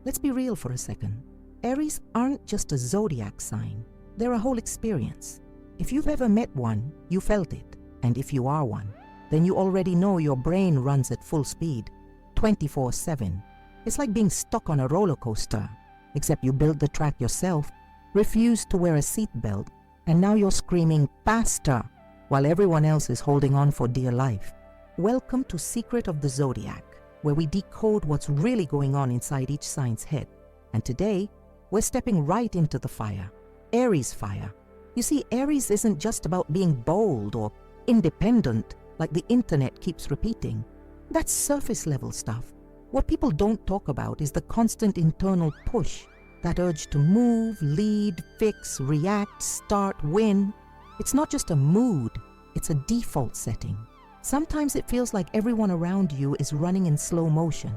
Let's be real for a second. Aries aren't just a zodiac sign. They're a whole experience. If you've ever met one, you felt it. And if you are one, then you already know your brain runs at full speed, 24/7. It's like being stuck on a roller coaster, except you built the track yourself, refused to wear a seatbelt, and now you're screaming faster while everyone else is holding on for dear life. Welcome to Secret of the Zodiac, where we decode what's really going on inside each sign's head. And today, we're stepping right into the fire, Aries fire. You see, Aries isn't just about being bold or independent like the internet keeps repeating. That's surface level stuff. What people don't talk about is the constant internal push, that urge to move, lead, fix, react, start, win. It's not just a mood, it's a default setting. Sometimes it feels like everyone around you is running in slow motion.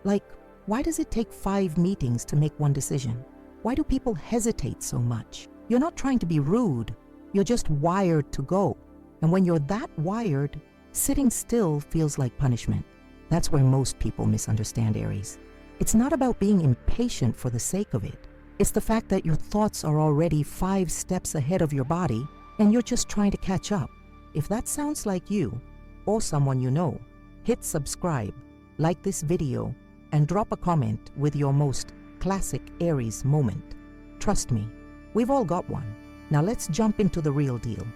Like, why does it take 5 meetings to make one decision? Why do people hesitate so much? You're not trying to be rude, you're just wired to go. And when you're that wired, sitting still feels like punishment. That's where most people misunderstand Aries. It's not about being impatient for the sake of it. It's the fact that your thoughts are already 5 steps ahead of your body and you're just trying to catch up. If that sounds like you or someone you know, hit subscribe, like this video, and drop a comment with your most classic Aries moment. Trust me, we've all got one. Now let's jump into the real deal.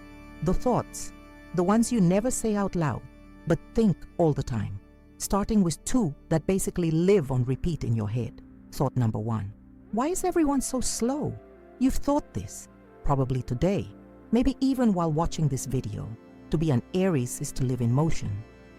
The thoughts, the ones you never say out loud, but think all the time. Starting with 2 that basically live on repeat in your head. Thought number 1. Why is everyone so slow? You've thought this, probably today, maybe even while watching this video. To be an Aries is to live in motion,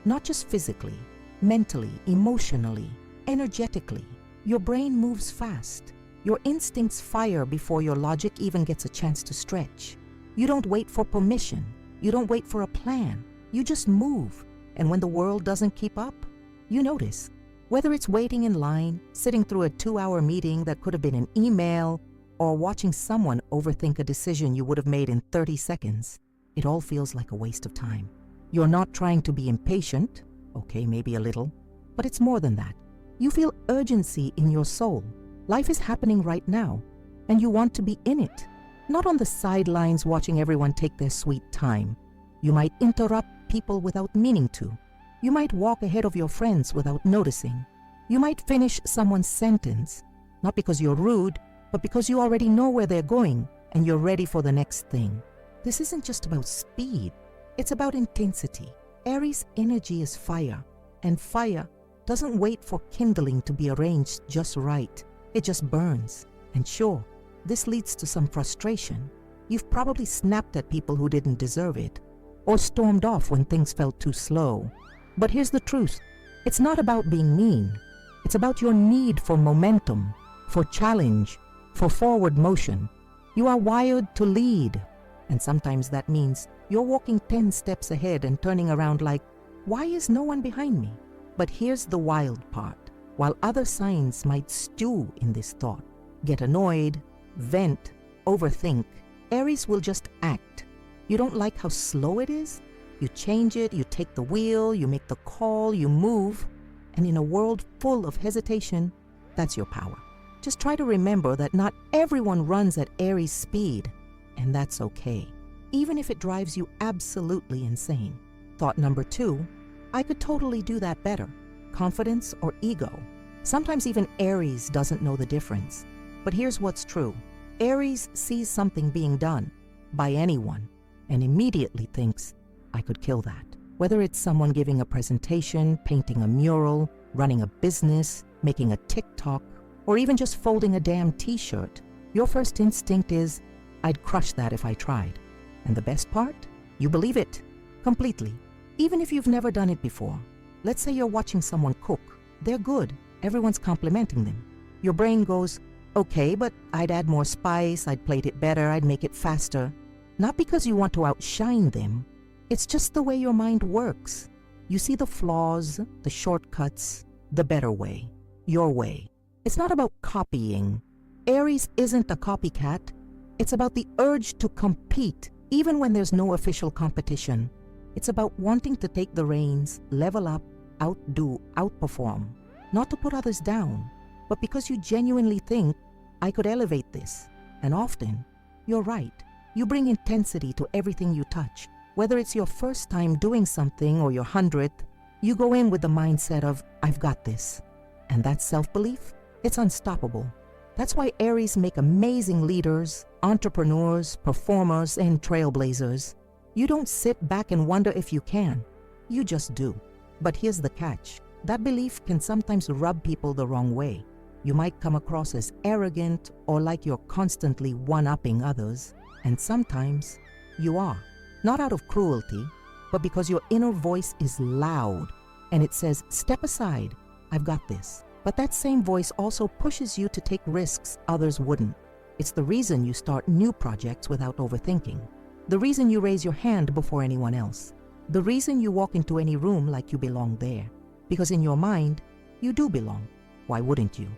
not just physically, mentally, emotionally, energetically. Your brain moves fast. Your instincts fire before your logic even gets a chance to stretch. You don't wait for permission. You don't wait for a plan. You just move. And when the world doesn't keep up, you notice. Whether it's waiting in line, sitting through a 2-hour meeting that could have been an email, or watching someone overthink a decision you would have made in 30 seconds, it all feels like a waste of time. You're not trying to be impatient, okay, maybe a little, but it's more than that. You feel urgency in your soul. Life is happening right now, and you want to be in it, not on the sidelines watching everyone take their sweet time. You might interrupt people without meaning to. You might walk ahead of your friends without noticing. You might finish someone's sentence, not because you're rude, but because you already know where they're going and you're ready for the next thing. This isn't just about speed, it's about intensity. Aries energy is fire, and fire doesn't wait for kindling to be arranged just right. It just burns. And sure, this leads to some frustration. You've probably snapped at people who didn't deserve it, or stormed off when things felt too slow. But here's the truth. It's not about being mean. It's about your need for momentum, for challenge, for forward motion. You are wired to lead. And sometimes that means you're walking 10 steps ahead and turning around like, why is no one behind me? But here's the wild part. While other signs might stew in this thought, get annoyed, vent, overthink, Aries will just act. You don't like how slow it is? You change it, you take the wheel, you make the call, you move. And in a world full of hesitation, that's your power. Just try to remember that not everyone runs at Aries speed, and that's okay, even if it drives you absolutely insane. Thought number 2, I could totally do that better. Confidence or ego. Sometimes even Aries doesn't know the difference. But here's what's true. Aries sees something being done by anyone and immediately thinks, I could kill that. Whether it's someone giving a presentation, painting a mural, running a business, making a TikTok, or even just folding a damn t-shirt, your first instinct is, I'd crush that if I tried. And the best part? You believe it completely, even if you've never done it before. Let's say you're watching someone cook. They're good. Everyone's complimenting them. Your brain goes, okay, but I'd add more spice, I'd plate it better, I'd make it faster. Not because you want to outshine them. It's just the way your mind works. You see the flaws, the shortcuts, the better way, your way. It's not about copying. Aries isn't a copycat. It's about the urge to compete, even when there's no official competition. It's about wanting to take the reins, level up, outdo, outperform, not to put others down. but because you genuinely think, I could elevate this. And often, you're right. You bring intensity to everything you touch. Whether it's your first time doing something or your 100th, you go in with the mindset of, I've got this. And that self-belief, it's unstoppable. That's why Aries make amazing leaders, entrepreneurs, performers, and trailblazers. You don't sit back and wonder if you can. You just do. But here's the catch. That belief can sometimes rub people the wrong way. You might come across as arrogant or like you're constantly one-upping others. And sometimes you are. Not out of cruelty, but because your inner voice is loud and it says, step aside, I've got this. But that same voice also pushes you to take risks others wouldn't. It's the reason you start new projects without overthinking. The reason you raise your hand before anyone else. The reason you walk into any room like you belong there. Because in your mind, you do belong. Why wouldn't you?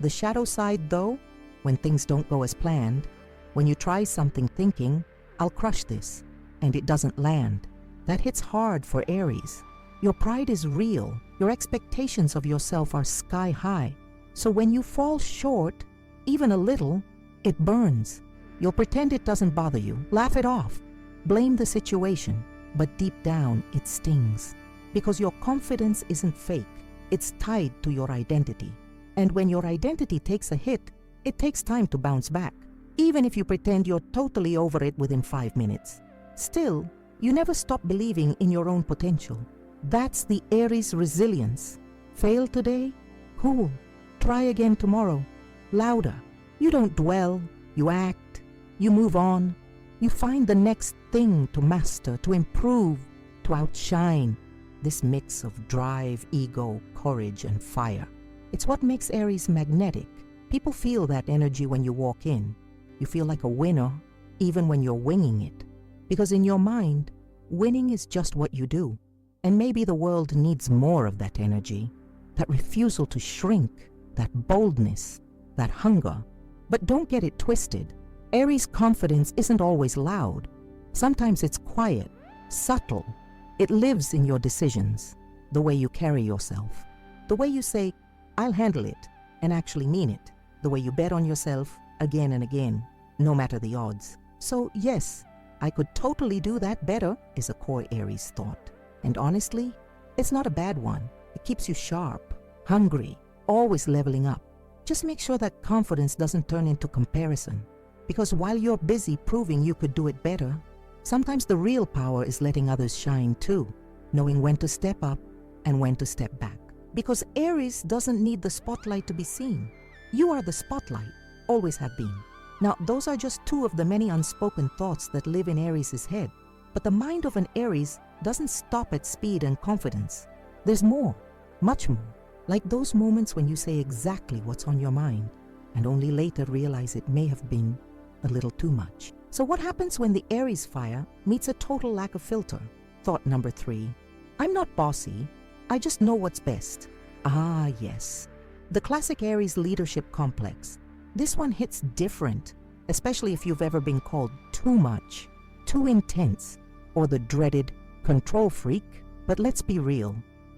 The shadow side though, when things don't go as planned, when you try something thinking, I'll crush this, and it doesn't land, that hits hard for Aries. Your pride is real. Your expectations of yourself are sky high. So when you fall short, even a little, it burns. You'll pretend it doesn't bother you, laugh it off, blame the situation, but deep down it stings. Because your confidence isn't fake, it's tied to your identity. And when your identity takes a hit, it takes time to bounce back, even if you pretend you're totally over it within 5 minutes. Still, you never stop believing in your own potential. That's the Aries resilience. Fail today? Cool. Try again tomorrow. Louder. You don't dwell, you act, you move on. You find the next thing to master, to improve, to outshine. This mix of drive, ego, courage, and fire. It's what makes Aries magnetic. People feel that energy when you walk in. You feel like a winner, even when you're winging it. Because in your mind, winning is just what you do. And maybe the world needs more of that energy, that refusal to shrink, that boldness, that hunger. But don't get it twisted. Aries' confidence isn't always loud. Sometimes it's quiet, subtle. It lives in your decisions, the way you carry yourself, the way you say, I'll handle it, and actually mean it, the way you bet on yourself again and again, no matter the odds. So yes, I could totally do that better is a core Aries thought. And honestly, it's not a bad one. It keeps you sharp, hungry, always leveling up. Just make sure that confidence doesn't turn into comparison. Because while you're busy proving you could do it better, sometimes the real power is letting others shine too, knowing when to step up and when to step back. Because Aries doesn't need the spotlight to be seen. You are the spotlight, always have been. Now, those are just two of the many unspoken thoughts that live in Aries' head. But the mind of an Aries doesn't stop at speed and confidence. There's more, much more. Like those moments when you say exactly what's on your mind and only later realize it may have been a little too much. So what happens when the Aries fire meets a total lack of filter? Thought number 3. I'm not bossy. I just know what's best. Ah, yes. The classic Aries leadership complex. This one hits different, especially if you've ever been called too much, too intense, or the dreaded control freak. But let's be real.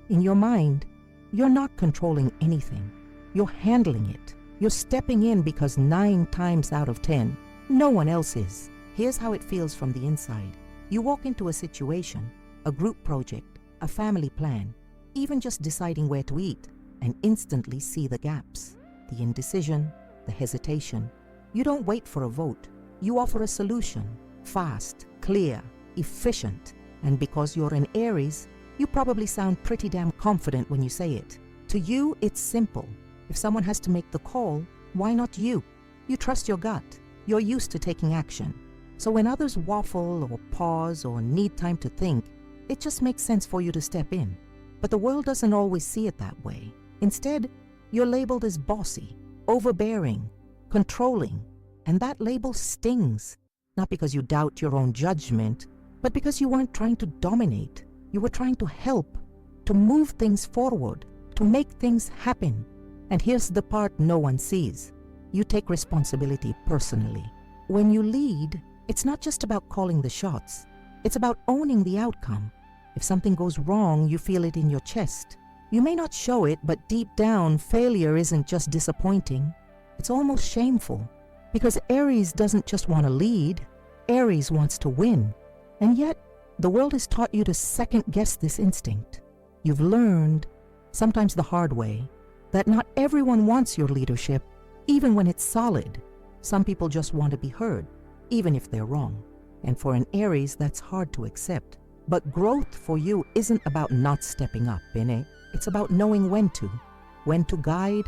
In your mind, you're not controlling anything. You're handling it. You're stepping in because 9 times out of 10, no one else is. Here's how it feels from the inside. You walk into a situation, a group project, a family plan, even just deciding where to eat, and instantly see the gaps, the indecision, the hesitation. You don't wait for a vote. You offer a solution, fast, clear, efficient. And because you're an Aries, you probably sound pretty damn confident when you say it. To you, it's simple. If someone has to make the call, why not you? You trust your gut. You're used to taking action. So when others waffle or pause or need time to think, it just makes sense for you to step in. But the world doesn't always see it that way. Instead, you're labeled as bossy, overbearing, controlling, and that label stings. Not because you doubt your own judgment, but because you weren't trying to dominate. You were trying to help, to move things forward, to make things happen. And here's the part no one sees. You take responsibility personally. When you lead, it's not just about calling the shots. It's about owning the outcome. If something goes wrong, you feel it in your chest. You may not show it, but deep down, failure isn't just disappointing. It's almost shameful. Because Aries doesn't just want to lead, Aries wants to win. And yet, the world has taught you to second-guess this instinct. You've learned, sometimes the hard way, that not everyone wants your leadership, even when it's solid. Some people just want to be heard, even if they're wrong. And for an Aries, that's hard to accept. But growth for you isn't about not stepping up, innit? It's about knowing when to guide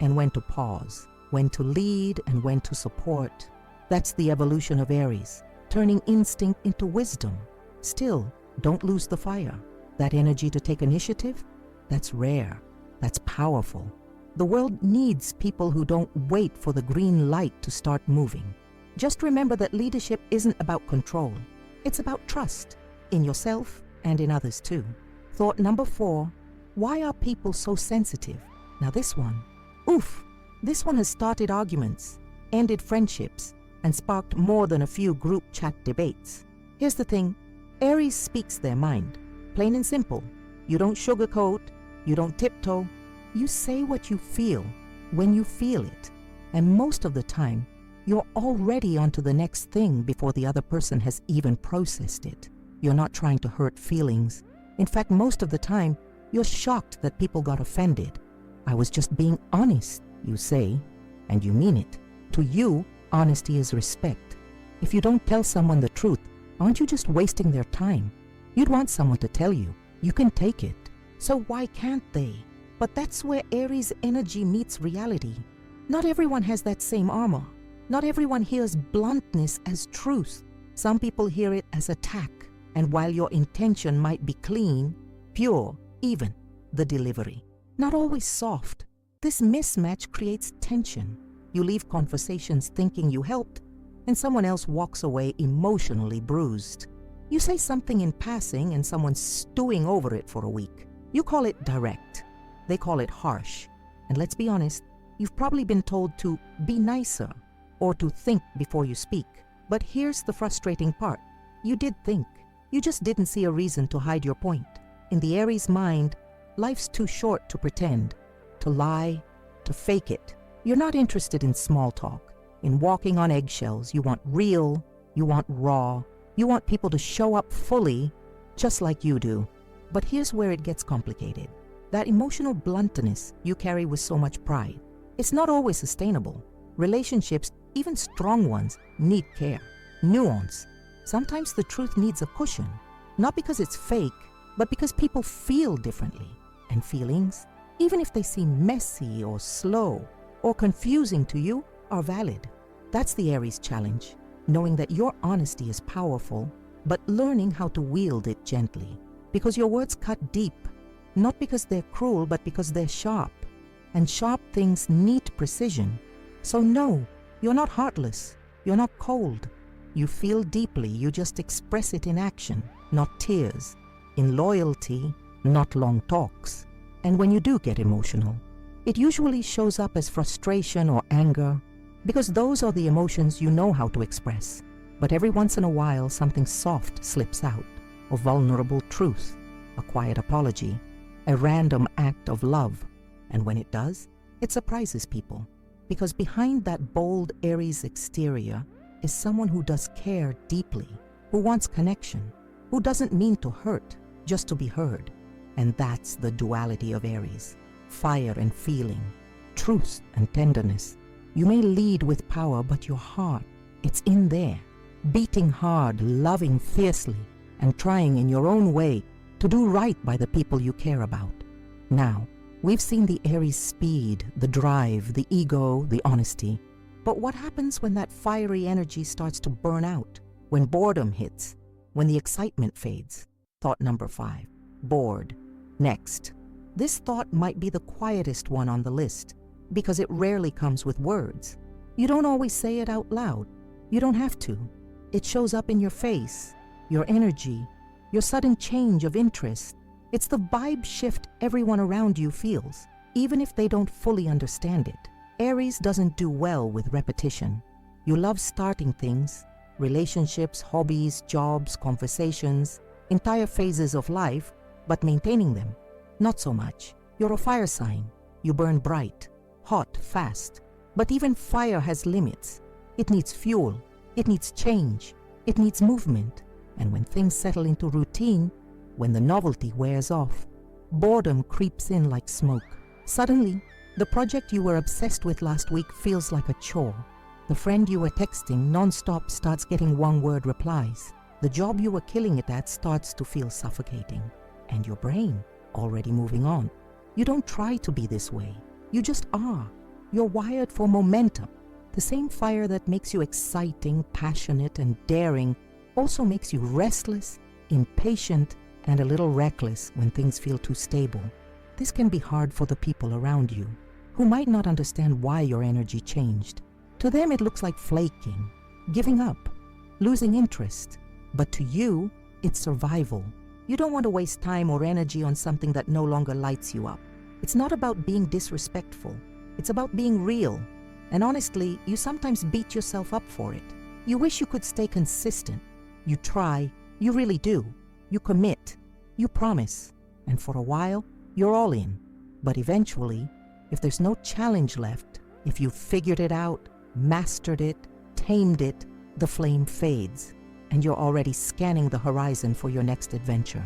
and when to pause, when to lead and when to support. That's the evolution of Aries, turning instinct into wisdom. Still, don't lose the fire. That energy to take initiative, that's rare, that's powerful. The world needs people who don't wait for the green light to start moving. Just remember that leadership isn't about control. It's about trust in yourself and in others too. Thought number 4, why are people so sensitive? Now this one, this one has started arguments, ended friendships, and sparked more than a few group chat debates. Here's the thing, Aries speaks their mind, plain and simple. You don't sugarcoat, you don't tiptoe, you say what you feel when you feel it. And most of the time, you're already onto the next thing before the other person has even processed it. You're not trying to hurt feelings. In fact, most of the time, you're shocked that people got offended. I was just being honest, you say, and you mean it. To you, honesty is respect. If you don't tell someone the truth, aren't you just wasting their time? You'd want someone to tell you. You can take it. So why can't they? But that's where Aries energy meets reality. Not everyone has that same armor. Not everyone hears bluntness as truth. Some people hear it as attack. And while your intention might be clean, pure, even, the delivery, not always soft. This mismatch creates tension. You leave conversations thinking you helped, and someone else walks away emotionally bruised. You say something in passing and someone's stewing over it for a week. You call it direct. They call it harsh. And let's be honest, you've probably been told to be nicer or to think before you speak. But here's the frustrating part. You did think. You just didn't see a reason to hide your point. In the Aries mind, life's too short to pretend, to lie, to fake it. You're not interested in small talk, in walking on eggshells. You want real, you want raw, you want people to show up fully, just like you do. But here's where it gets complicated. That emotional bluntness you carry with so much pride, it's not always sustainable. Relationships, even strong ones, need care, nuance. Sometimes the truth needs a cushion, not because it's fake, but because people feel differently. And feelings, even if they seem messy or slow or confusing to you, are valid. That's the Aries challenge, knowing that your honesty is powerful, but learning how to wield it gently. Because your words cut deep, not because they're cruel, but because they're sharp. And sharp things need precision. So no, you're not heartless, you're not cold. You feel deeply, you just express it in action, not tears. In loyalty, not long talks. And when you do get emotional, it usually shows up as frustration or anger, because those are the emotions you know how to express. But every once in a while, something soft slips out, a vulnerable truth, a quiet apology, a random act of love. And when it does, it surprises people. Because behind that bold Aries exterior is someone who does care deeply, who wants connection, who doesn't mean to hurt, just to be heard. And that's the duality of Aries, fire and feeling, truth and tenderness. You may lead with power, but your heart, it's in there, beating hard, loving fiercely, and trying in your own way to do right by the people you care about. Now, we've seen the Aries speed, the drive, the ego, the honesty. But what happens when that fiery energy starts to burn out? When boredom hits? When the excitement fades? Thought number 5, bored. Next. This thought might be the quietest one on the list because it rarely comes with words. You don't always say it out loud. You don't have to. It shows up in your face, your energy, your sudden change of interest. It's the vibe shift everyone around you feels, even if they don't fully understand it. Aries doesn't do well with repetition. You love starting things, relationships, hobbies, jobs, conversations, entire phases of life, but maintaining them, not so much. You're a fire sign. You burn bright, hot, fast. But even fire has limits. It needs fuel. It needs change. It needs movement. And when things settle into routine, when the novelty wears off, boredom creeps in like smoke. Suddenly, the project you were obsessed with last week feels like a chore. The friend you were texting nonstop starts getting one-word replies. The job you were killing it at starts to feel suffocating. And your brain, already moving on. You don't try to be this way. You just are. You're wired for momentum. The same fire that makes you exciting, passionate, and daring also makes you restless, impatient, and a little reckless when things feel too stable. This can be hard for the people around you, who might not understand why your energy changed. To them, it looks like flaking, giving up, losing interest. But to you, it's survival. You don't want to waste time or energy on something that no longer lights you up. It's not about being disrespectful. It's about being real. And honestly, you sometimes beat yourself up for it. You wish you could stay consistent. You try. You really do. You commit. You promise. And for a while, you're all in. But eventually, if there's no challenge left, if you've figured it out, mastered it, tamed it, the flame fades, and you're already scanning the horizon for your next adventure.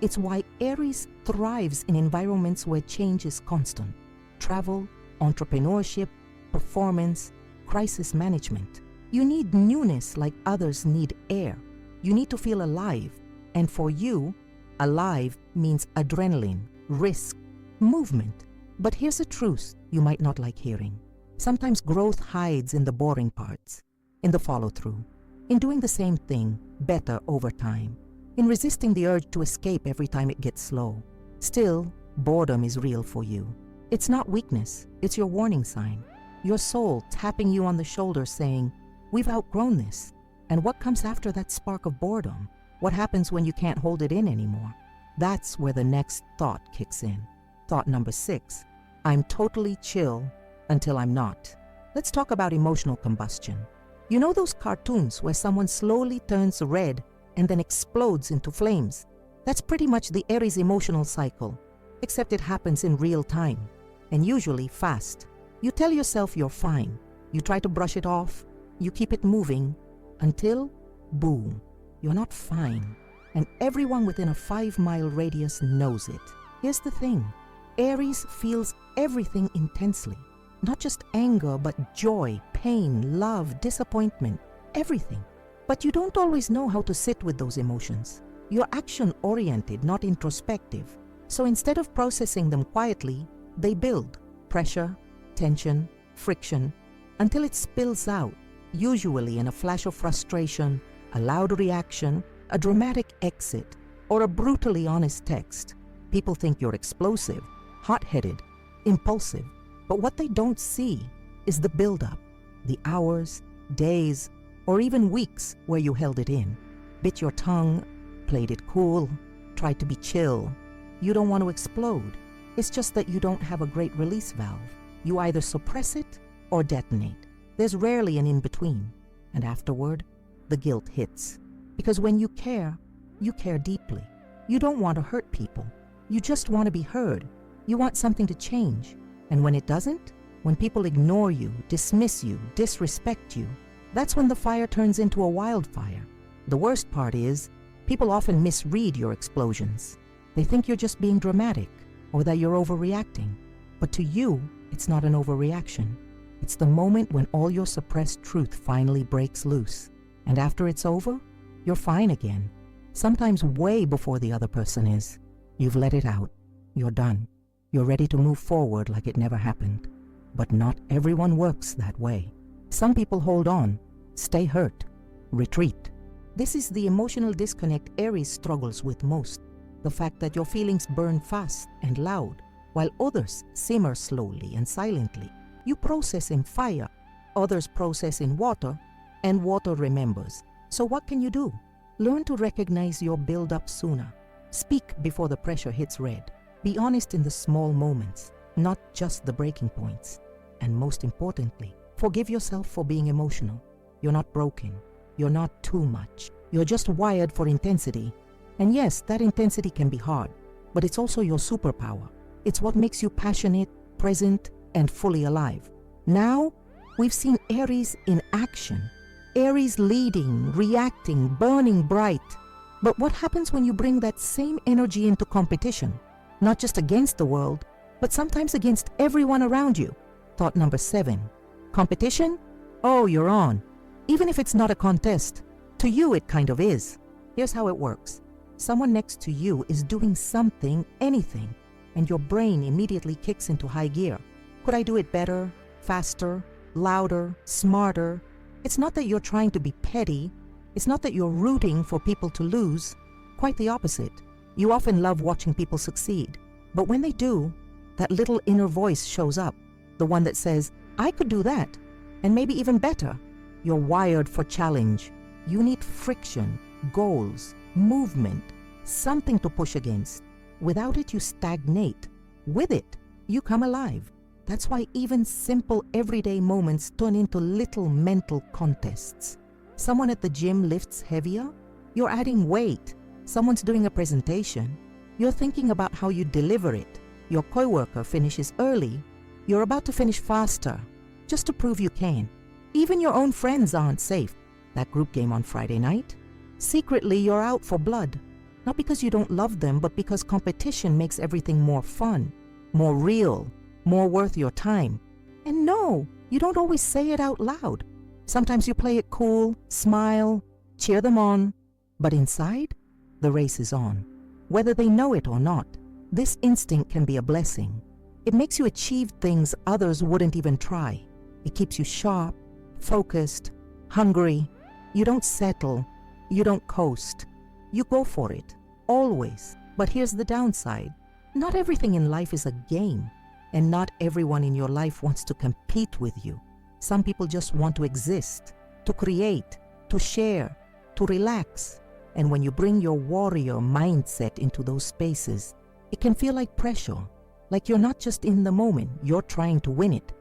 It's why Aries thrives in environments where change is constant. Travel, entrepreneurship, performance, crisis management. You need newness like others need air. You need to feel alive. And for you, alive means adrenaline, risk, movement. But here's a truth you might not like hearing. Sometimes growth hides in the boring parts, in the follow-through, in doing the same thing better over time, in resisting the urge to escape every time it gets slow. Still, boredom is real for you. It's not weakness, it's your warning sign. Your soul tapping you on the shoulder saying, "We've outgrown this." And what comes after that spark of boredom? What happens when you can't hold it in anymore? That's where the next thought kicks in. Thought number 6, I'm totally chill until I'm not. Let's talk about emotional combustion. You know those cartoons where someone slowly turns red and then explodes into flames? That's pretty much the Aries emotional cycle, except it happens in real time, and usually fast. You tell yourself you're fine. You try to brush it off. You keep it moving until, boom, you're not fine. And everyone within a 5-mile radius knows it. Here's the thing. Aries feels everything intensely. Not just anger, but joy, pain, love, disappointment, everything. But you don't always know how to sit with those emotions. You're action-oriented, not introspective. So instead of processing them quietly, they build pressure, tension, friction, until it spills out, usually in a flash of frustration, a loud reaction, a dramatic exit, or a brutally honest text. People think you're explosive, hot-headed, impulsive. But what they don't see is the build-up, the hours, days, or even weeks where you held it in. Bit your tongue, played it cool, tried to be chill. You don't want to explode. It's just that you don't have a great release valve. You either suppress it or detonate. There's rarely an in-between. And afterward, the guilt hits. Because when you care deeply. You don't want to hurt people. You just want to be heard. You want something to change. And when it doesn't, when people ignore you, dismiss you, disrespect you, that's when the fire turns into a wildfire. The worst part is, people often misread your explosions. They think you're just being dramatic or that you're overreacting. But to you, it's not an overreaction. It's the moment when all your suppressed truth finally breaks loose. And after it's over, you're fine again. Sometimes way before the other person is. You've let it out. You're done. You're ready to move forward like it never happened. But not everyone works that way. Some people hold on, stay hurt, retreat. This is the emotional disconnect Aries struggles with most. The fact that your feelings burn fast and loud, while others simmer slowly and silently. You process in fire, others process in water, and water remembers. So what can you do? Learn to recognize your build-up sooner. Speak before the pressure hits red. Be honest in the small moments, not just the breaking points. And most importantly, forgive yourself for being emotional. You're not broken. You're not too much. You're just wired for intensity. And yes, that intensity can be hard, but it's also your superpower. It's what makes you passionate, present, and fully alive. Now, we've seen Aries in action. Aries leading, reacting, burning bright. But what happens when you bring that same energy into competition? Not just against the world, but sometimes against everyone around you. Thought number 7. Competition? Oh, you're on. Even if it's not a contest, to you it kind of is. Here's how it works. Someone next to you is doing something, anything, and your brain immediately kicks into high gear. Could I do it better, faster, louder, smarter? It's not that you're trying to be petty. It's not that you're rooting for people to lose. Quite the opposite. You often love watching people succeed. But when they do, that little inner voice shows up. The one that says, I could do that, and maybe even better. You're wired for challenge. You need friction, goals, movement, something to push against. Without it, you stagnate. With it, you come alive. That's why even simple everyday moments turn into little mental contests. Someone at the gym lifts heavier, you're adding weight. Someone's doing a presentation, you're thinking about how you deliver it. Your coworker finishes early, you're about to finish faster, just to prove you can. Even your own friends aren't safe. That group game on Friday night? Secretly, you're out for blood. Not because you don't love them, but because competition makes everything more fun, more real, more worth your time. And no, you don't always say it out loud. Sometimes you play it cool, smile, cheer them on. But inside, the race is on. Whether they know it or not, this instinct can be a blessing. It makes you achieve things others wouldn't even try. It keeps you sharp, focused, hungry. You don't settle. You don't coast. You go for it, always. But here's the downside. Not everything in life is a game, and not everyone in your life wants to compete with you. Some people just want to exist, to create, to share, to relax. And when you bring your warrior mindset into those spaces, it can feel like pressure, like you're not just in the moment, you're trying to win it.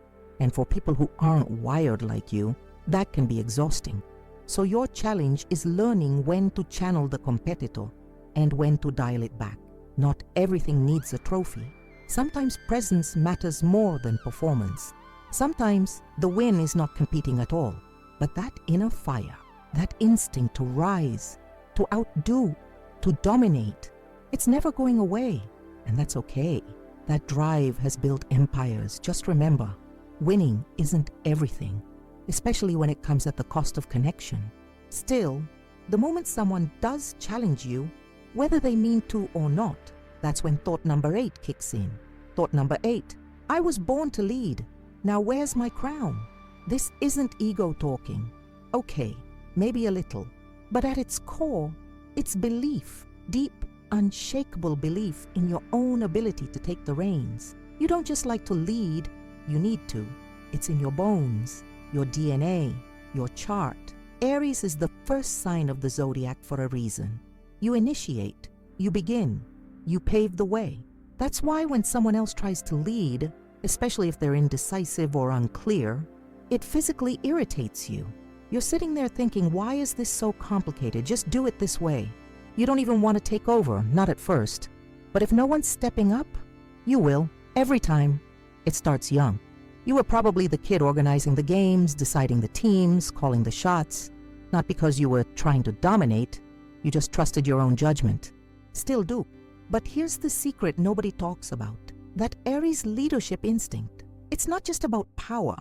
And for people who aren't wired like you, that can be exhausting. So your challenge is learning when to channel the competitor and when to dial it back. Not everything needs a trophy. Sometimes presence matters more than performance. Sometimes the win is not competing at all, but that inner fire, that instinct to rise, to outdo, to dominate, it's never going away, and that's okay. That drive has built empires. Just remember, winning isn't everything, especially when it comes at the cost of connection. Still, the moment someone does challenge you, whether they mean to or not, that's when thought number 8 kicks in. Thought number 8, I was born to lead. Now where's my crown? This isn't ego talking. Okay, maybe a little, but at its core, it's belief, deep, unshakable belief in your own ability to take the reins. You don't just like to lead, you need to. It's in your bones, your DNA, your chart. Aries is the first sign of the zodiac for a reason. You initiate, you begin, you pave the way. That's why when someone else tries to lead, especially if they're indecisive or unclear, it physically irritates you. You're sitting there thinking, why is this so complicated? Just do it this way. You don't even want to take over, not at first. But if no one's stepping up, you will, every time. It starts young. You were probably the kid organizing the games, deciding the teams, calling the shots. Not because you were trying to dominate, you just trusted your own judgment. Still do. But here's the secret nobody talks about. That Aries leadership instinct. It's not just about power.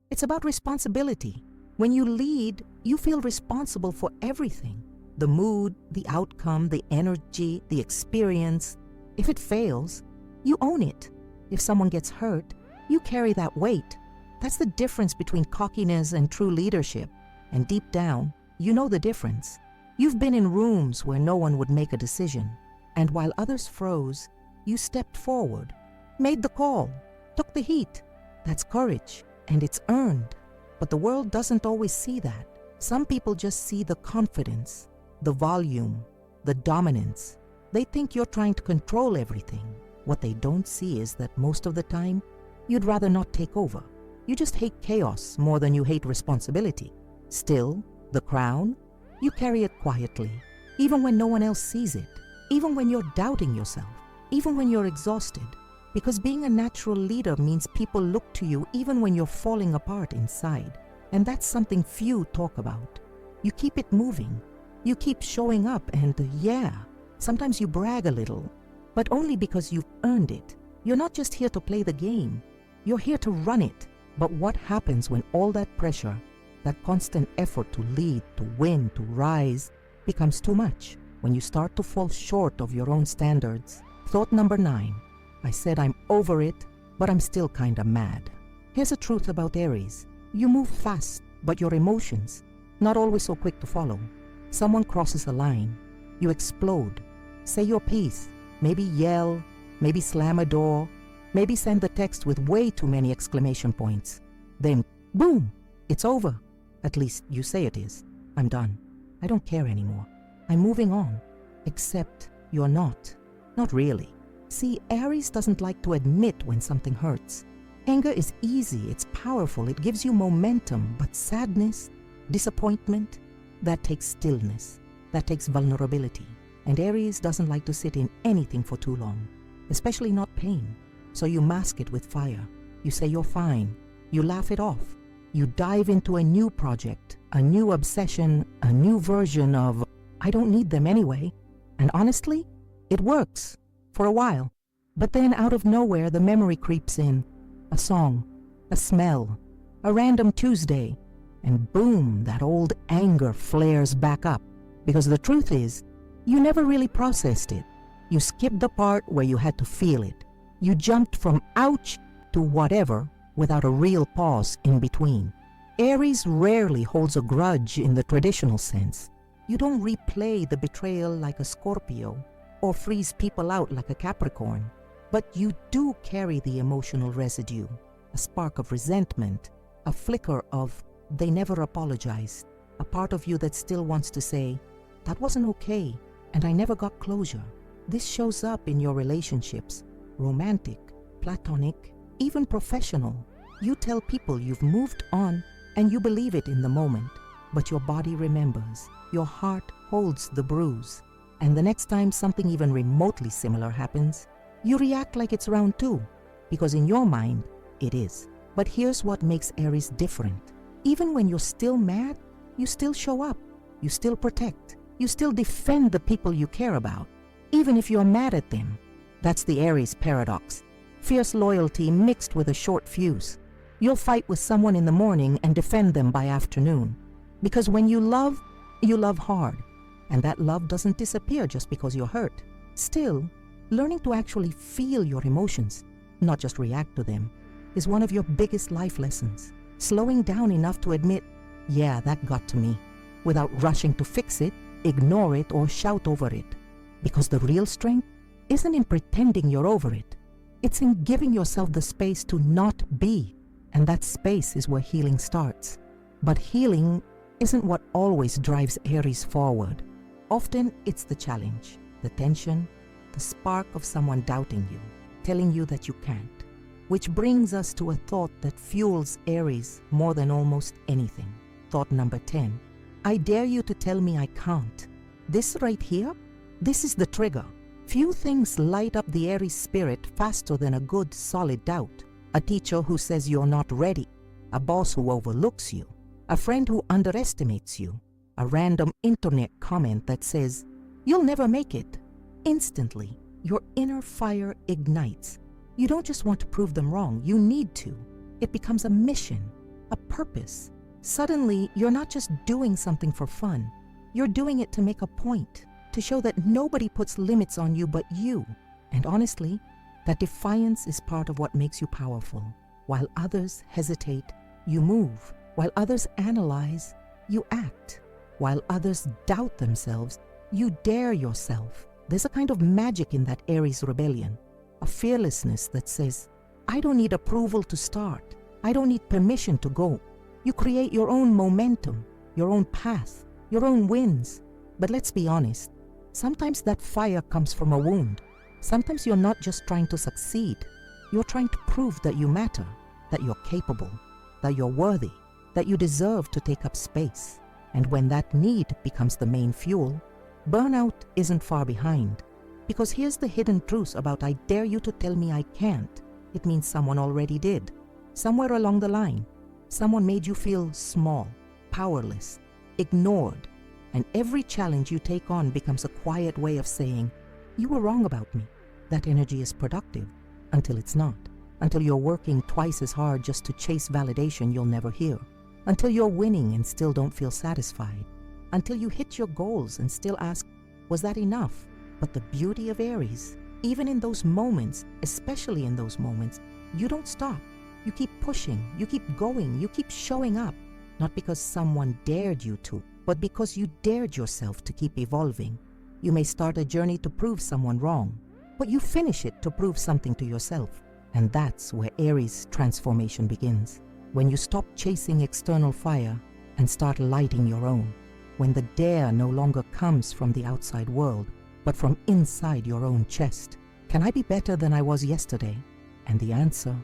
It's about responsibility. When you lead, you feel responsible for everything. The mood, the outcome, the energy, the experience. If it fails, you own it. If someone gets hurt, you carry that weight. That's the difference between cockiness and true leadership. And deep down, you know the difference. You've been in rooms where no one would make a decision. And while others froze, you stepped forward, made the call, took the heat. That's courage, and it's earned. But the world doesn't always see that. Some people just see the confidence, the volume, the dominance. They think you're trying to control everything. What they don't see is that most of the time, you'd rather not take over. You just hate chaos more than you hate responsibility. Still, the crown, you carry it quietly, even when no one else sees it, even when you're doubting yourself, even when you're exhausted. Because being a natural leader means people look to you even when you're falling apart inside. And that's something few talk about. You keep it moving. You keep showing up and yeah, sometimes you brag a little, but only because you've earned it. You're not just here to play the game. You're here to run it. But what happens when all that pressure, that constant effort to lead, to win, to rise, becomes too much? When you start to fall short of your own standards? Thought number 9. I said I'm over it, but I'm still kinda mad. Here's a truth about Aries. You move fast, but your emotions, not always so quick to follow. Someone crosses a line. You explode. Say your piece. Maybe yell, maybe slam a door, maybe send the text with way too many exclamation points. Then, boom, it's over. At least you say it is. I'm done. I don't care anymore. I'm moving on. Except you're not. Not really. See, Aries doesn't like to admit when something hurts. Anger is easy, it's powerful, it gives you momentum, but sadness, disappointment, that takes stillness, that takes vulnerability. And Aries doesn't like to sit in anything for too long, especially not pain. So you mask it with fire. You say you're fine. You laugh it off. You dive into a new project, a new obsession, a new version of, I don't need them anyway. And honestly, it works. For a while. But then out of nowhere, the memory creeps in. A song, a smell, a random Tuesday, and boom, that old anger flares back up. Because the truth is, you never really processed it. You skipped the part where you had to feel it. You jumped from ouch to whatever without a real pause in between. Aries rarely holds a grudge in the traditional sense. You don't replay the betrayal like a Scorpio or freeze people out like a Capricorn. But you do carry the emotional residue, a spark of resentment, a flicker of they never apologized, a part of you that still wants to say, that wasn't okay, and I never got closure. This shows up in your relationships, romantic, platonic, even professional. You tell people you've moved on and you believe it in the moment, but your body remembers, your heart holds the bruise, and the next time something even remotely similar happens, you react like it's round 2, because in your mind, it is. But here's what makes Aries different. Even when you're still mad, you still show up, you still protect, you still defend the people you care about, even if you're mad at them. That's the Aries paradox. Fierce loyalty mixed with a short fuse. You'll fight with someone in the morning and defend them by afternoon. Because when you love hard. And that love doesn't disappear just because you're hurt. Still, learning to actually feel your emotions, not just react to them, is one of your biggest life lessons. Slowing down enough to admit, yeah, that got to me, without rushing to fix it, ignore it, or shout over it. Because the real strength isn't in pretending you're over it. It's in giving yourself the space to not be. And that space is where healing starts. But healing isn't what always drives Aries forward. Often it's the challenge, the tension, the spark of someone doubting you, telling you that you can't. Which brings us to a thought that fuels Aries more than almost anything. Thought number 10. I dare you to tell me I can't. This right here, this is the trigger. Few things light up the Aries spirit faster than a good, solid doubt. A teacher who says you're not ready, a boss who overlooks you, a friend who underestimates you, a random internet comment that says, you'll never make it. Instantly, your inner fire ignites. You don't just want to prove them wrong, you need to. It becomes a mission, a purpose. Suddenly, you're not just doing something for fun. You're doing it to make a point, to show that nobody puts limits on you but you. And honestly, that defiance is part of what makes you powerful. While others hesitate, you move. While others analyze, you act. While others doubt themselves, you dare yourself. There's a kind of magic in that Aries rebellion, a fearlessness that says, I don't need approval to start. I don't need permission to go. You create your own momentum, your own path, your own wins. But let's be honest, sometimes that fire comes from a wound. Sometimes you're not just trying to succeed. You're trying to prove that you matter, that you're capable, that you're worthy, that you deserve to take up space. And when that need becomes the main fuel, burnout isn't far behind. Because here's the hidden truth about I dare you to tell me I can't. It means someone already did. Somewhere along the line, someone made you feel small, powerless, ignored, and every challenge you take on becomes a quiet way of saying, you were wrong about me. That energy is productive until it's not. Until you're working twice as hard just to chase validation you'll never hear. Until you're winning and still don't feel satisfied. Until you hit your goals and still ask, was that enough? But the beauty of Aries, even in those moments, especially in those moments, you don't stop. You keep pushing, you keep going, you keep showing up. Not because someone dared you to, but because you dared yourself to keep evolving. You may start a journey to prove someone wrong, but you finish it to prove something to yourself. And that's where Aries transformation begins. When you stop chasing external fire and start lighting your own. When the dare no longer comes from the outside world, but from inside your own chest. Can I be better than I was yesterday? And the answer,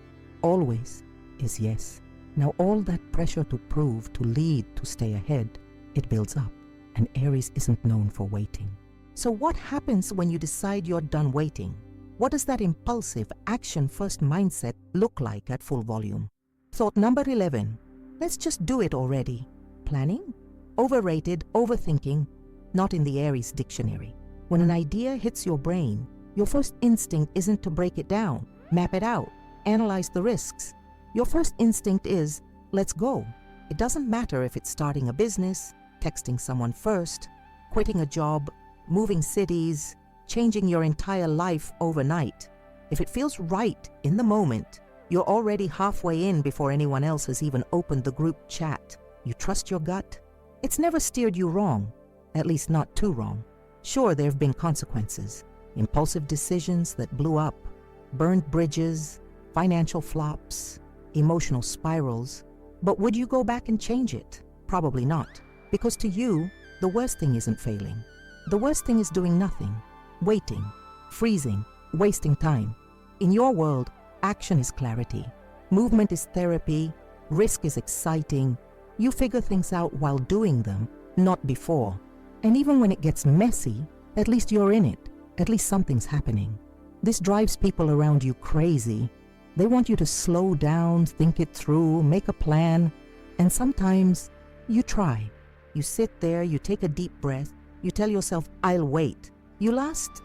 always, is yes. Now all that pressure to prove, to lead, to stay ahead, it builds up. And Aries isn't known for waiting. So what happens when you decide you're done waiting? What does that impulsive, action-first mindset look like at full volume? Thought number 11, let's just do it already. Planning? Overrated, overthinking, not in the Aries dictionary. When an idea hits your brain, your first instinct isn't to break it down, map it out, analyze the risks. Your first instinct is, let's go. It doesn't matter if it's starting a business, texting someone first, quitting a job, moving cities, changing your entire life overnight. If it feels right in the moment, you're already halfway in before anyone else has even opened the group chat. You trust your gut? It's never steered you wrong, at least not too wrong. Sure, there have been consequences, impulsive decisions that blew up, burned bridges, financial flops, emotional spirals. But would you go back and change it? Probably not, because to you, the worst thing isn't failing. The worst thing is doing nothing, waiting, freezing, wasting time. In your world, action is clarity, movement is therapy, risk is exciting. You figure things out while doing them, not before. And even when it gets messy, at least you're in it. At least something's happening. This drives people around you crazy. They want you to slow down, think it through, make a plan. And sometimes you try. You sit there, you take a deep breath, you tell yourself, I'll wait. You last,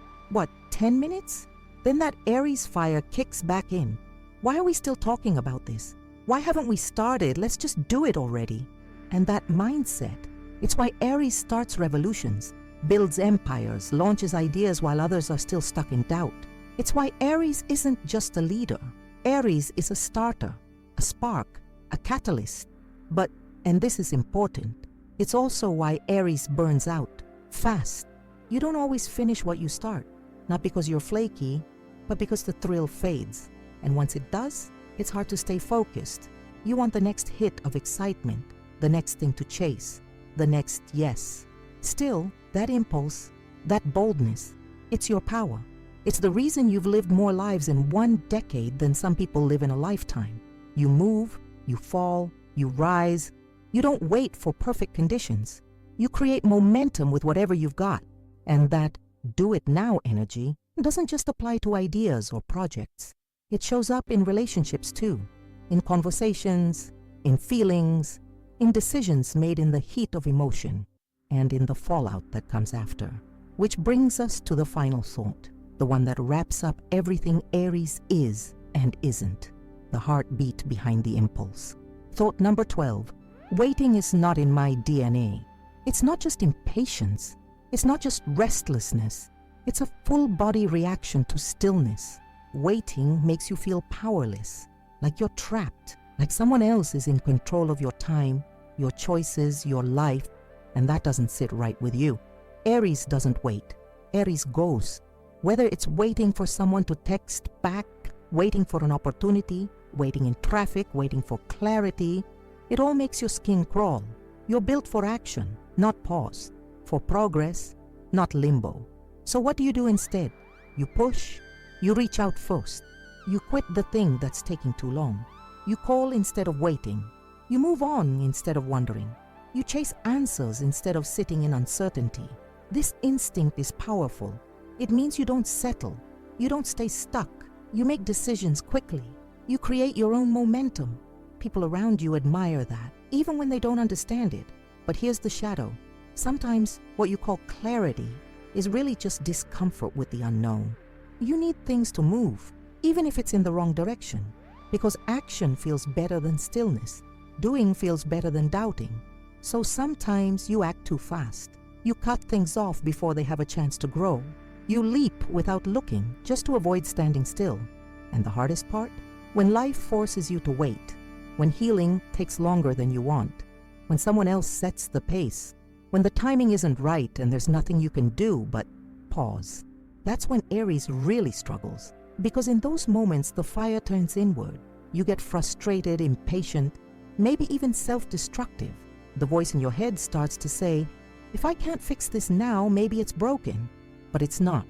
10 minutes? Then that Aries fire kicks back in. Why are we still talking about this? Why haven't we started? Let's just do it already. And that mindset, it's why Aries starts revolutions, builds empires, launches ideas while others are still stuck in doubt. It's why Aries isn't just a leader. Aries is a starter, a spark, a catalyst. But, and this is important, it's also why Aries burns out, fast. You don't always finish what you start, not because you're flaky, but because the thrill fades. And once it does, it's hard to stay focused. You want the next hit of excitement, the next thing to chase, the next yes. Still, that impulse, that boldness, it's your power. It's the reason you've lived more lives in 1 decade than some people live in a lifetime. You move, you fall, you rise. You don't wait for perfect conditions. You create momentum with whatever you've got. And that do it now energy doesn't just apply to ideas or projects. It shows up in relationships too, in conversations, in feelings, in decisions made in the heat of emotion, and in the fallout that comes after. Which brings us to the final thought, the one that wraps up everything Aries is and isn't, the heartbeat behind the impulse. Thought number 12, waiting is not in my DNA. It's not just impatience. It's not just restlessness. It's a full-body reaction to stillness. Waiting makes you feel powerless, like you're trapped, like someone else is in control of your time, your choices, your life, and that doesn't sit right with you. Aries doesn't wait. Aries goes. Whether it's waiting for someone to text back, waiting for an opportunity, waiting in traffic, waiting for clarity, it all makes your skin crawl. You're built for action, not pause, for progress, not limbo. So what do you do instead? You push, you reach out first. You quit the thing that's taking too long. You call instead of waiting. You move on instead of wondering. You chase answers instead of sitting in uncertainty. This instinct is powerful, It means you don't settle. You don't stay stuck. You make decisions quickly. You create your own momentum. People around you admire that, even when they don't understand it. But here's the shadow. Sometimes what you call clarity is really just discomfort with the unknown. You need things to move, even if it's in the wrong direction, because action feels better than stillness. Doing feels better than doubting. So sometimes you act too fast. You cut things off before they have a chance to grow. You leap without looking, just to avoid standing still. And the hardest part? When life forces you to wait, when healing takes longer than you want, when someone else sets the pace, when the timing isn't right and there's nothing you can do but pause. That's when Aries really struggles, because in those moments the fire turns inward. You get frustrated, impatient, maybe even self-destructive. The voice in your head starts to say, if I can't fix this now, maybe it's broken. But it's not.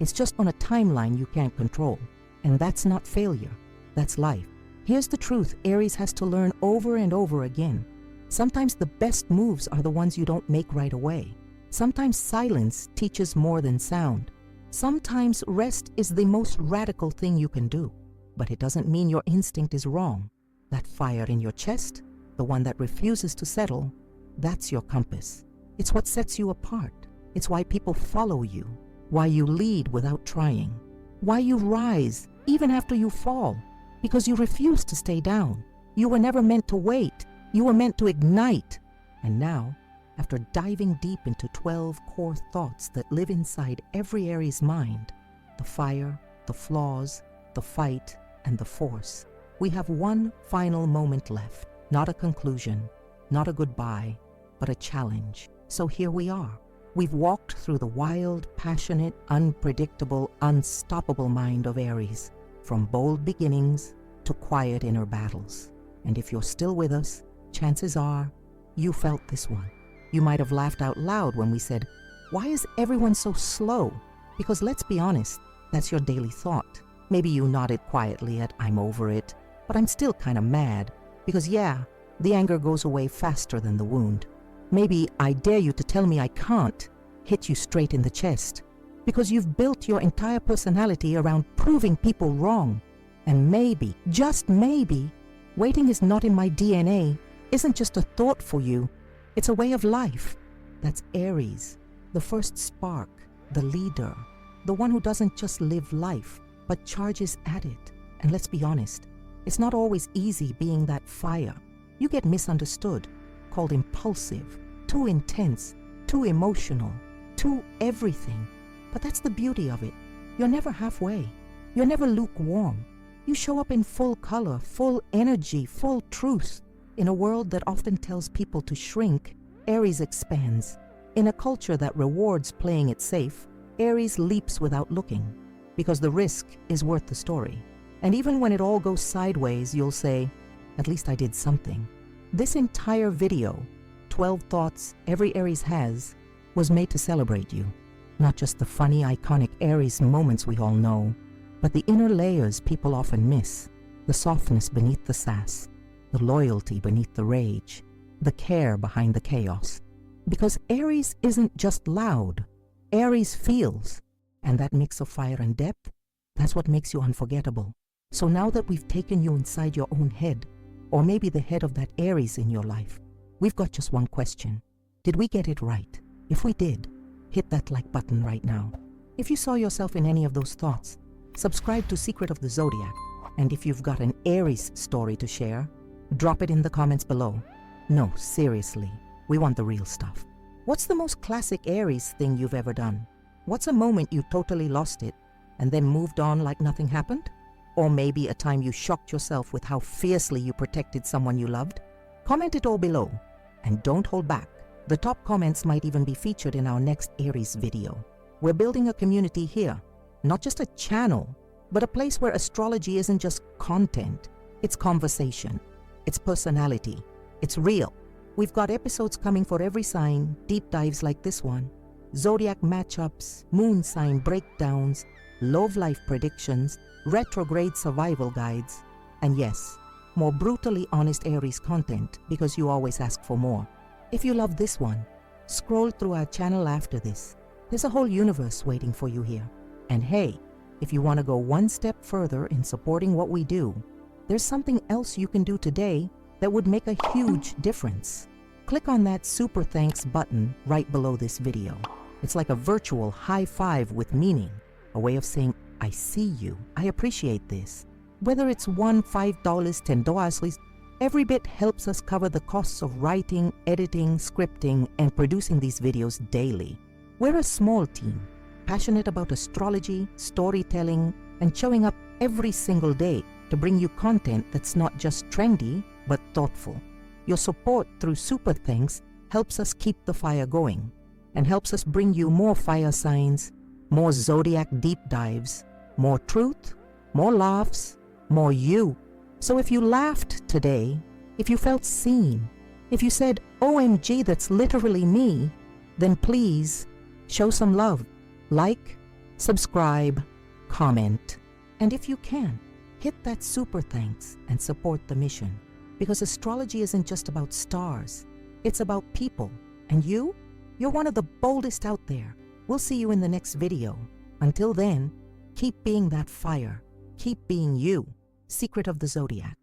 It's just on a timeline you can't control. And that's not failure. That's life. Here's the truth Aries has to learn over and over again. Sometimes the best moves are the ones you don't make right away. Sometimes silence teaches more than sound. Sometimes rest is the most radical thing you can do. But it doesn't mean your instinct is wrong. That fire in your chest, the one that refuses to settle, that's your compass. It's what sets you apart. It's why people follow you, why you lead without trying, why you rise even after you fall, because you refuse to stay down. You were never meant to wait. You were meant to ignite. And now, after diving deep into 12 core thoughts that live inside every Aries mind, the fire, the flaws, the fight, and the force, we have one final moment left. Not a conclusion, not a goodbye, but a challenge. So here we are. We've walked through the wild, passionate, unpredictable, unstoppable mind of Aries, from bold beginnings to quiet inner battles. And if you're still with us, chances are you felt this one. You might have laughed out loud when we said, why is everyone so slow? Because let's be honest, that's your daily thought. Maybe you nodded quietly at, I'm over it, but I'm still kind of mad. Because yeah, the anger goes away faster than the wound. Maybe I dare you to tell me I can't hit you straight in the chest, because you've built your entire personality around proving people wrong. And maybe, just maybe, waiting is not in my DNA isn't just a thought for you, it's a way of life. That's Aries, the first spark, the leader, the one who doesn't just live life, but charges at it. And let's be honest, it's not always easy being that fire. You get misunderstood, called impulsive, too intense, too emotional, too everything. But that's the beauty of it. You're never halfway. You're never lukewarm. You show up in full color, full energy, full truth. In a world that often tells people to shrink, Aries expands. In a culture that rewards playing it safe, Aries leaps without looking, because the risk is worth the story. And even when it all goes sideways, you'll say, at least I did something. This entire video, 12 thoughts every Aries has, was made to celebrate you. Not just the funny, iconic Aries moments we all know, but the inner layers people often miss, the softness beneath the sass, the loyalty beneath the rage, the care behind the chaos. Because Aries isn't just loud, Aries feels, and that mix of fire and depth, that's what makes you unforgettable. So now that we've taken you inside your own head, or maybe the head of that Aries in your life, we've got just one question. Did we get it right? If we did, hit that like button right now. If you saw yourself in any of those thoughts, subscribe to Secret of the Zodiac. And if you've got an Aries story to share, drop it in the comments below. No, seriously, we want the real stuff. What's the most classic Aries thing you've ever done? What's a moment you totally lost it and then moved on like nothing happened? Or maybe a time you shocked yourself with how fiercely you protected someone you loved? Comment it all below, and don't hold back. The top comments might even be featured in our next Aries video. We're building a community here, not just a channel, but a place where astrology isn't just content, it's conversation, it's personality, it's real. We've got episodes coming for every sign, deep dives like this one, zodiac matchups, moon sign breakdowns, love life predictions, retrograde survival guides, and yes, more brutally honest Aries content because you always ask for more. If you love this one, scroll through our channel after this There's a whole universe waiting for you here. And hey, if you want to go one step further in supporting what we do, there's something else you can do today that would make a huge difference. Click on that super thanks button right below this video. It's like a virtual high five with meaning, a way of saying, I see you, I appreciate this. Whether it's $1, $5, $10, every bit helps us cover the costs of writing, editing, scripting, and producing these videos daily. We're a small team, passionate about astrology, storytelling, and showing up every single day to bring you content that's not just trendy, but thoughtful. Your support through Super Thanks helps us keep the fire going and helps us bring you more fire signs, more zodiac deep dives, more truth, more laughs, more you. So if you laughed today, if you felt seen, if you said, OMG, that's literally me, then please show some love. Like, subscribe, comment, and if you can, hit that super thanks and support the mission. Because astrology isn't just about stars, it's about people. And you're one of the boldest out there. We'll see you in the next video. Until then, keep being that fire. Keep being you. Secret of the Zodiac.